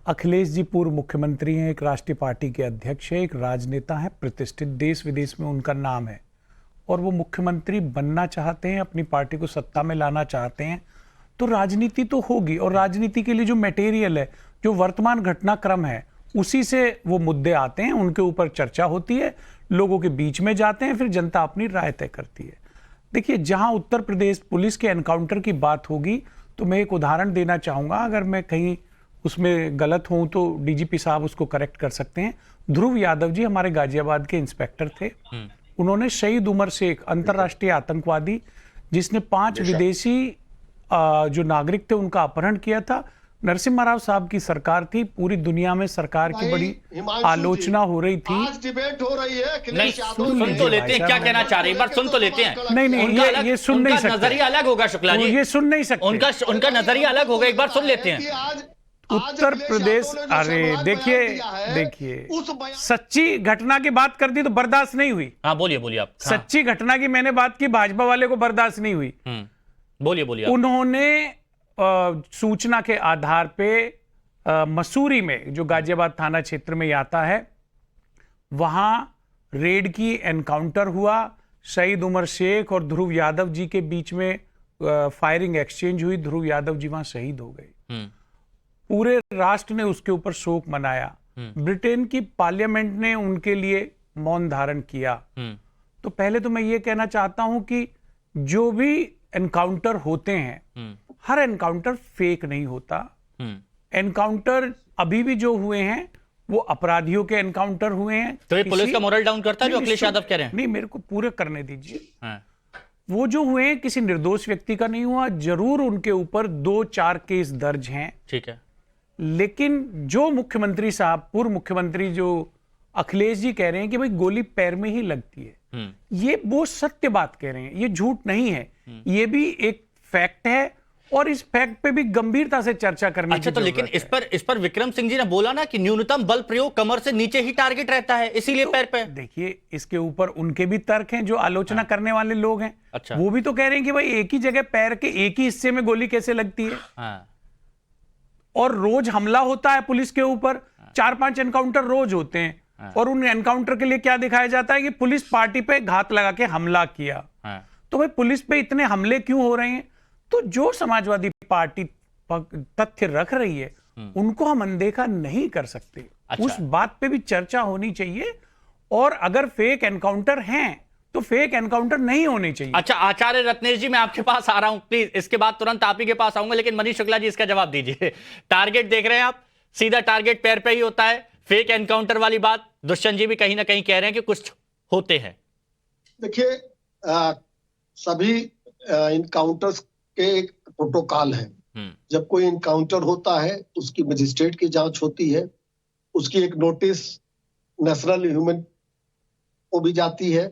अखिलेश जी पूर्व मुख्यमंत्री हैं, एक राष्ट्रीय पार्टी के अध्यक्ष है, एक राजनेता है, प्रतिष्ठित, देश विदेश में उनका नाम है और वो मुख्यमंत्री बनना चाहते हैं, अपनी पार्टी को सत्ता में लाना चाहते हैं। तो राजनीति तो होगी और राजनीति के लिए जो मटेरियल है, जो वर्तमान घटनाक्रम है, उसी से वो मुद्दे आते हैं, उनके ऊपर चर्चा होती है, लोगों के बीच में जाते हैं, फिर जनता अपनी राय तय करती है। देखिए, जहां उत्तर प्रदेश पुलिस के एनकाउंटर की बात होगी तो मैं एक उदाहरण देना चाहूंगा, अगर मैं कहीं उसमें गलत हूं तो डीजीपी साहब उसको करेक्ट कर सकते हैं। ध्रुव यादव जी हमारे गाजियाबाद के इंस्पेक्टर थे। उन्होंने शहीद उमर शेख, अंतर्राष्ट्रीय आतंकवादी जिसने 5 विदेशी जो नागरिक थे उनका अपहरण किया था। नरसिम्हा राव साहब की सरकार थी, पूरी दुनिया में सरकार की बड़ी आलोचना हो रही थी। आज डिबेट हो रही है। नहीं, सुन तो लेते हैं क्या कहना चाह रहे हैं, एक बार सुन तो लेते हैं। नहीं, ये सुन नहीं सकते, नजरिया अलग होगा शुक्ला जी, ये सुन नहीं सकते, उनका नजरिया अलग होगा, एक बार सुन लेते हैं। उत्तर प्रदेश, अरे देखिए सच्ची घटना की बात कर दी तो बर्दाश्त नहीं हुई। हाँ बोलिए आप। सच्ची घटना की मैंने बात की, भाजपा वाले को बर्दाश्त नहीं हुई। बोलिए। उन्होंने सूचना के आधार पे मसूरी में, जो गाजियाबाद थाना क्षेत्र में आता है, वहां रेड की, एनकाउंटर हुआ। शहीद उमर शेख और ध्रुव यादव जी के बीच में फायरिंग एक्सचेंज हुई। ध्रुव यादव जी वहां शहीद हो गए। पूरे राष्ट्र ने उसके ऊपर शोक मनाया। ब्रिटेन की पार्लियामेंट ने उनके लिए मौन धारण किया। तो पहले तो मैं ये कहना चाहता हूं कि जो भी एनकाउंटर होते हैं, हर एनकाउंटर फेक नहीं होता। एनकाउंटर अभी भी जो हुए हैं वो अपराधियों के एनकाउंटर हुए हैं। तो ये पुलिस का मोरल डाउन करता है जो अखिलेश यादव कह रहे हैं? नहीं, मेरे को पूरे करने दीजिए। वो जो हुए हैं किसी निर्दोष व्यक्ति का नहीं हुआ। जरूर उनके ऊपर 2-4 केस दर्ज हैं, ठीक है, लेकिन जो मुख्यमंत्री साहब, पूर्व मुख्यमंत्री जो अखिलेश जी कह रहे हैं कि भाई गोली पैर में ही लगती है, ये वो सत्य बात कह रहे हैं, ये झूठ नहीं है, ये भी एक फैक्ट है और इस फैक्ट पे भी गंभीरता से चर्चा करने की। तो लेकिन इस पर विक्रम सिंह जी ने बोला ना कि न्यूनतम बल प्रयोग कमर से नीचे ही टारगेट रहता है, इसीलिए पैर पे। देखिए, इसके ऊपर उनके भी तर्क हैं, जो आलोचना करने वाले लोग हैं। अच्छा। वो भी तो कह रहे हैं कि भाई एक ही जगह पैर के एक ही हिस्से में गोली कैसे लगती है। और रोज हमला होता है पुलिस के ऊपर, 4-5 एनकाउंटर रोज होते हैं और उन एनकाउंटर के लिए क्या दिखाया जाता है कि पुलिस पार्टी पे घात लगा के हमला किया। तो भाई पुलिस पे इतने हमले क्यों हो रहे हैं? तो जो समाजवादी पार्टी तथ्य रख रही है उनको हम अनदेखा नहीं कर सकते। अच्छा। उस बात पे भी चर्चा होनी चाहिए और अगर फेक एनकाउंटर हैं तो फेक एनकाउंटर नहीं होने चाहिए। अच्छा, आचार्य रत्नेश जी, मैं आपके पास आ रहा हूं, प्लीज इसके बाद तुरंत आप ही के पास आऊंगा, लेकिन मनीष शुक्ला जी इसका जवाब दीजिए। टारगेट देख रहे हैं आप, सीधा टारगेट पैर पे ही होता है। फेक एनकाउंटर वाली बात दुष्यंत जी भी कहीं ना कहीं कह रहे हैं कि कुछ होते हैं। देखिए, सभी इनकाउंटर्स के एक प्रोटोकॉल है। जब कोई इनकाउंटर होता है उसकी मजिस्ट्रेट की जांच होती है, उसकी एक नोटिस नेशनल ह्यूमन को भी जाती है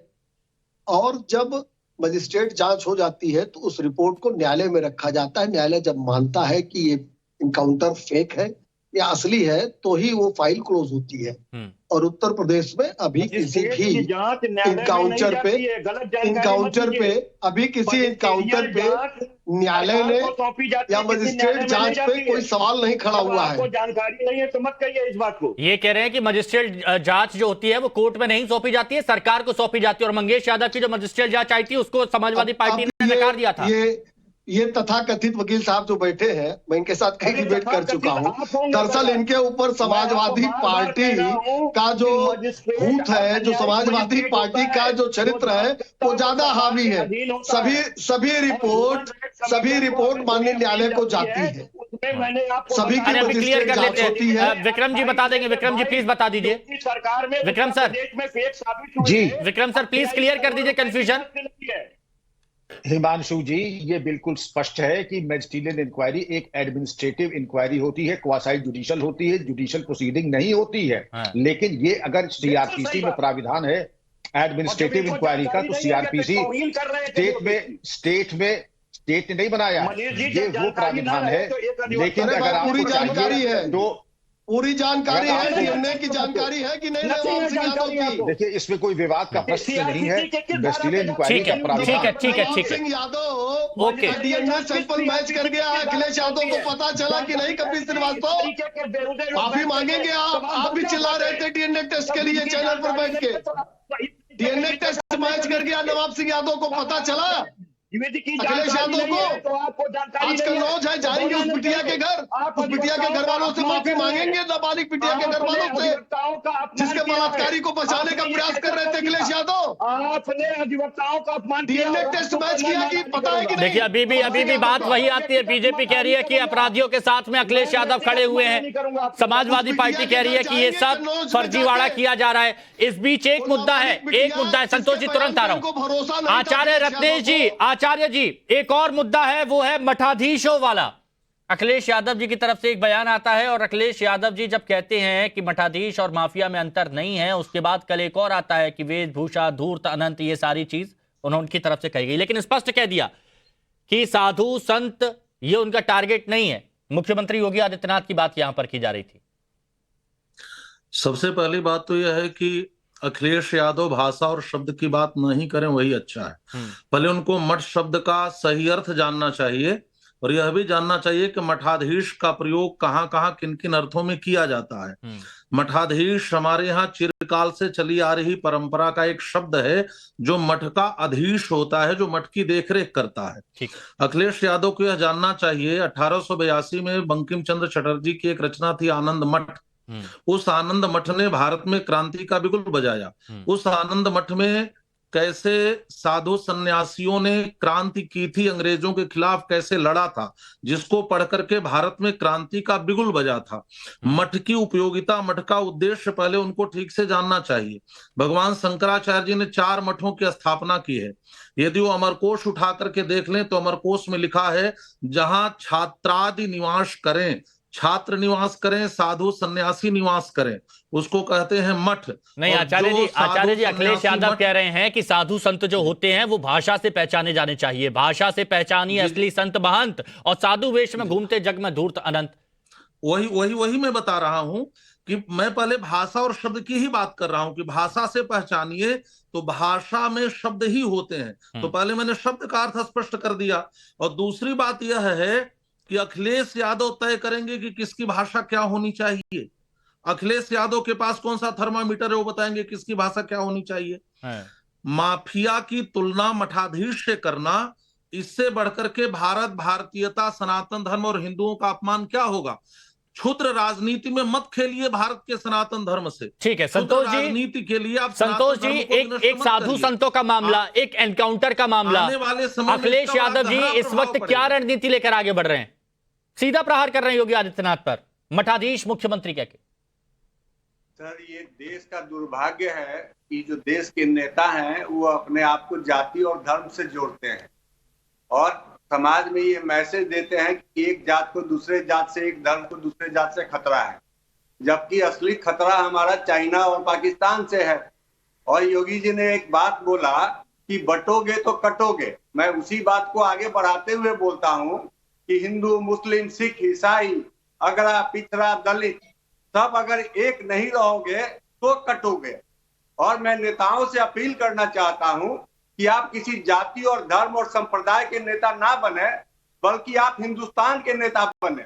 और जब मजिस्ट्रेट जांच हो जाती है तो उस रिपोर्ट को न्यायालय में रखा जाता है। न्यायालय जब मानता है कि ये इनकाउंटर फेक है या असली है तो ही वो फाइल क्लोज होती है। और उत्तर प्रदेश में अभी किसी भी इनकाउंटर पे अभी किसी इनकाउंटर पे न्यायालय ने या मजिस्ट्रेट जांच पे कोई सवाल नहीं खड़ा हुआ है। जानकारी नहीं है तो मत कहिए इस बात को। ये कह रहे हैं कि मजिस्ट्रेट जांच जो होती है वो कोर्ट में नहीं सौंपी जाती है, सरकार को सौंपी जाती है। और मंगेश यादव की जो मजिस्ट्रेट जांच आई थी उसको समाजवादी पार्टी ने नकार दिया था। ये तथाकथित वकील साहब जो बैठे हैं, मैं इनके साथ कई डिबेट कर चुका हूं। दरअसल इनके ऊपर समाजवादी पार्टी का जो भूत है, जो समाजवादी पार्टी का जो चरित्र है वो ज्यादा हावी है। सभी रिपोर्ट माननीय न्यायालय को जाती है। सभी की क्लियर कर लेते हैं। विक्रम जी बता देंगे, विक्रम जी प्लीज बता दीजिए। सरकार में Vikram sir ji, Vikram sir please clear कर दीजिए कंफ्यूजन। हिमांशु जी, ये बिल्कुल स्पष्ट है कि मैजिस्ट्रियल इंक्वायरी एक एडमिनिस्ट्रेटिव इंक्वायरी होती है, क्वासाई जुडिशियल होती है, जुडिशियल प्रोसीडिंग नहीं होती है। लेकिन ये अगर सीआरपीसी में प्राविधान है एडमिनिस्ट्रेटिव इंक्वायरी का, तो सीआरपीसी स्टेट ने नहीं बनाया, ये वो प्राविधान है। लेकिन अगर आपको चाहिए तो पूरी जानकारी है, डीएनए की जानकारी है कि नहीं नवाब सिंह यादव की? देखिए, इसमें कोई विवाद का प्रश्न नहीं है। इन्वेस्टिगेशन इंक्वायरी ठीक का है, प्राविधान ठीक है। Nawab Singh Yadav okay. DNA sample match कर गया, अखिलेश यादव को पता चला कि नहीं? कपिल श्रीवास्तव माफी मांगेंगे आप भी चिल्ला रहे थे डीएनए टेस्ट के लिए चैनल पर बैठ के। डीएनए टेस्ट मैच कर गया, नवाब सिंह यादव को पता चला, अखिलेश यादव को। तो आपको जानकारी आज कल रोज है, जाएंगे उस बिटिया के घर, उस बिटिया के घर वालों से माफी मांगेंगे, नाबालिग बिटिया के घर वालों से जिसके बलात्कारी को बचाने का प्रयास कर रहे थे अखिलेश यादव। आपने अधिवक्ताओं का अपमान किया, डीएनए टेस्ट मैच किया कि पता है कि नहीं? देखिए अभी भी बात वही आती है। बीजेपी कह रही है कि अपराधियों के साथ में अखिलेश यादव खड़े हुए हैं, समाजवादी पार्टी कह रही है कि ये सब फर्जीवाड़ा किया जा रहा है। इस बीच एक मुद्दा है संतोष जी, तुरंत आ रहा हूं। आचार्य आचार्य जी, एक और मुद्दा है, वो है मठाधीशों वाला। अखिलेश यादव जी की तरफ से एक बयान आता है और अखिलेश यादव जी जब कहते हैं कि मठाधीश और माफिया में अंतर नहीं है, उसके बाद कल एक और आता है कि वेशभूषा, धूर्त, अनंत, ये सारी चीज उनकी तरफ से कही गई, लेकिन स्पष्ट कह दिया कि साधु संत ये उनका टारगेट नहीं है। मुख्यमंत्री योगी आदित्यनाथ की बात यहां पर की जा रही थी। सबसे पहली बात तो यह है कि अखिलेश यादव भाषा और शब्द की बात नहीं करें, वही अच्छा है। पहले उनको मठ शब्द का सही अर्थ जानना चाहिए और यह भी जानना चाहिए कि मठाधीश का प्रयोग कहाँ कहाँ किन किन अर्थों में किया जाता है। मठाधीश हमारे यहाँ चिरकाल से चली आ रही परंपरा का एक शब्द है जो मठ का अधीश होता है, जो मठ की देखरेख करता है। अखिलेश यादव को यह जानना चाहिए, 1882 में बंकिम चंद्र चटर्जी की एक रचना थी आनंद मठ। उस आनंद मठ ने भारत में क्रांति का बिगुल बजाया। उस आनंद मठ में कैसे साधु सन्यासियों ने क्रांति की थी, अंग्रेजों के खिलाफ कैसे लड़ा था, जिसको पढ़ करके भारत में क्रांति का बिगुल बजा था। मठ की उपयोगिता, मठ का उद्देश्य पहले उनको ठीक से जानना चाहिए। भगवान शंकराचार्य जी ने 4 मठों की स्थापना की है। यदि वो अमरकोश उठा करके देख लें तो अमरकोश में लिखा है, जहां छात्रादि निवास करें, छात्र निवास करें, साधु सन्यासी निवास करें, उसको कहते हैं मठ। नहीं आचार्य जी अखिलेश यादव कह रहे हैं कि साधु संत जो होते हैं वो भाषा से पहचाने जाने चाहिए, भाषा से पहचानिए असली संत महंत, और साधु वेश में घूमते जग में धूर्त अनंत। वही मैं बता रहा हूं कि मैं पहले भाषा और शब्द की ही बात कर रहा हूं कि भाषा से पहचानिए, तो भाषा में शब्द ही होते हैं। तो पहले मैंने शब्द का अर्थ स्पष्ट कर दिया। और दूसरी बात यह है कि अखिलेश यादव तय करेंगे कि किसकी भाषा क्या होनी चाहिए। अखिलेश यादव के पास कौन सा थर्मामीटर है, वो बताएंगे किसकी भाषा क्या होनी चाहिए। माफिया की तुलना मठाधीश से करना, इससे बढ़कर के भारत, भारतीयता, सनातन धर्म और हिंदुओं का अपमान क्या होगा। क्षुद्र राजनीति में मत खेलिए भारत के सनातन धर्म से। ठीक है संतोष जी, राजनीति के लिए आप संतोष जी एक साधु संतों का मामला, एक एनकाउंटर का मामला, अखिलेश यादव जी इस वक्त क्या रणनीति लेकर आगे बढ़ रहे हैं? सीधा प्रहार कर रहे हैं योगी आदित्यनाथ पर, मठाधीश मुख्यमंत्री कहकर। सर, ये देश का दुर्भाग्य है कि जो देश के नेता हैं वो अपने आप को जाति और धर्म से जोड़ते हैं और समाज में ये मैसेज देते हैं कि एक जात को दूसरे जात से, एक धर्म को दूसरे जात से खतरा है, जबकि असली खतरा हमारा चाइना और पाकिस्तान से है। और योगी जी ने एक बात बोला कि बटोगे तो कटोगे। मैं उसी बात को आगे बढ़ाते हुए बोलता हूं कि हिंदू, मुस्लिम, सिख, ईसाई, अगड़ा, पिछड़ा, दलित सब अगर एक नहीं रहोगे तो कटोगे। और मैं नेताओं से अपील करना चाहता हूं कि आप किसी जाति और धर्म और संप्रदाय के नेता ना बने, बल्कि आप हिंदुस्तान के नेता बने।